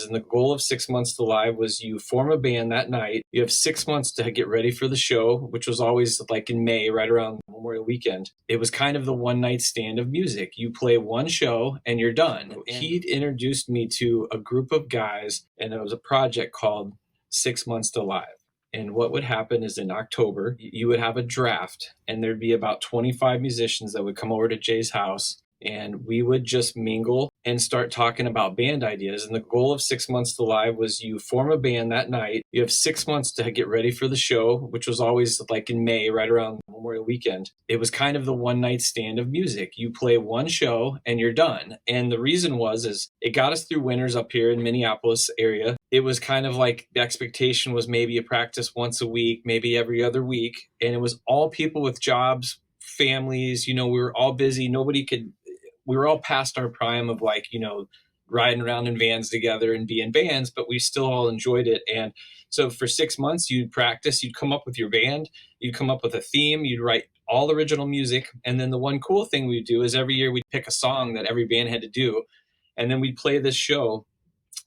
And the goal of 6 months to live was you form a band that night. You have 6 months to get ready for the show, which was always like in May, right around Memorial Weekend. It was kind of the one night stand of music. You play one show and you're done. He'd introduced me to a group of guys, and it was a project called 6 Months to Live. And what would happen is in October, you would have a draft, and there'd be about 25 musicians that would come over to Jay's house, and we would just mingle and start talking about band ideas. And the goal of 6 months to live was you form a band that night. You have 6 months to get ready for the show, which was always like in May, right around Memorial Weekend. It was kind of the one night stand of music. You play one show and you're done. And the reason is it got us through winters up here in Minneapolis area. It was kind of like the expectation was maybe a practice once a week, maybe every other week. And it was all people with jobs, families, we were all busy. We were all past our prime of riding around in vans together and be in bands, but we still all enjoyed it. And so for 6 months, you'd practice, you'd come up with your band, you'd come up with a theme, you'd write all original music. And then the one cool thing we'd do is every year we'd pick a song that every band had to do. And then we'd play this show.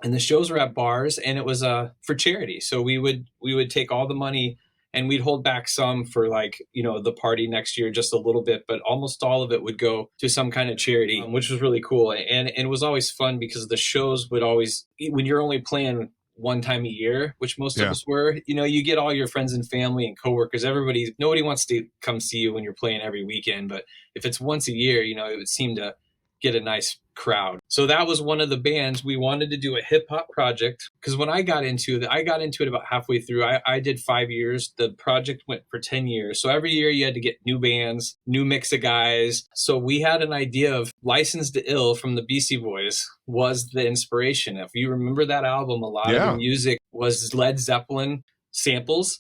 And the shows were at bars, and it was for charity. So we would take all the money and we'd hold back some for the party next year, just a little bit, but almost all of it would go to some kind of charity, which was really cool. And it was always fun because the shows would always, when you're only playing one time a year, which most of us were, you get all your friends and family and coworkers, nobody wants to come see you when you're playing every weekend. But if it's once a year, it would seem to get a nice crowd. So that was one of the bands. We wanted to do a hip hop project because when I got into it about halfway through. I did 5 years. The project went for 10 years. So every year you had to get new bands, new mix of guys. So we had an idea of Licensed to Ill from the Beastie Boys was the inspiration. If you remember that album, a lot of the music was Led Zeppelin samples.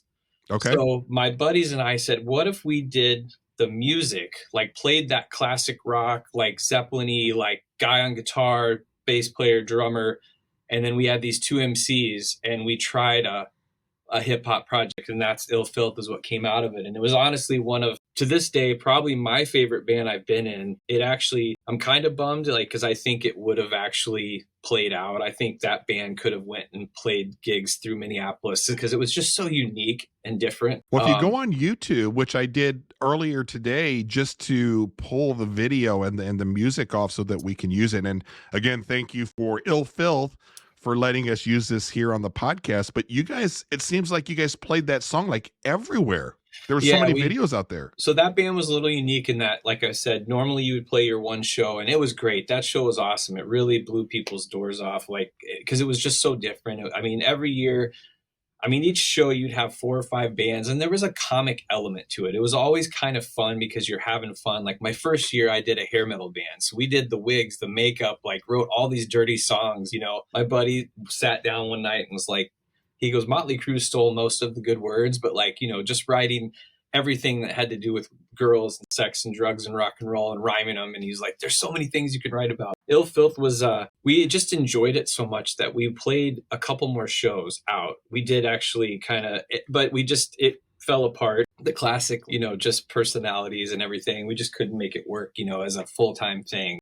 Okay. So my buddies and I said, what if we did the music, played that classic rock, Zeppelin-y, guy on guitar, bass player, drummer. And then we had these two MCs and we tried a hip hop project, and that's F.I.L.T.H is what came out of it. And it was honestly one of, to this day, probably my favorite band I've been in. I'm kind of bummed, because I think it would have actually played out. I think that band could have went and played gigs through Minneapolis because it was just so unique and different. Well, if you go on YouTube, which I did earlier today, just to pull the video and the music off so that we can use it. And again, thank you for F.I.L.T.H for letting us use this here on the podcast. But you guys, it seems like you guys played that song everywhere. There were so many videos out there. So that band was a little unique in that, like I said, normally you would play your one show, and it was great. That show was awesome. It really blew people's doors off, because it was just so different. I mean, every year, each show you'd have 4 or 5 bands, and there was a comic element to it. It was always kind of fun because you're having fun. My first year, I did a hair metal band. So we did the wigs, the makeup, wrote all these dirty songs. My buddy sat down one night and was like, he goes, Motley Crue stole most of the good words, but just writing everything that had to do with girls and sex and drugs and rock and roll and rhyming them. And he's like, there's so many things you could write about. F.I.L.T.H was, we just enjoyed it so much that we played a couple more shows out. We did actually but it fell apart. The classic, just personalities and everything. We just couldn't make it work, as a full-time thing.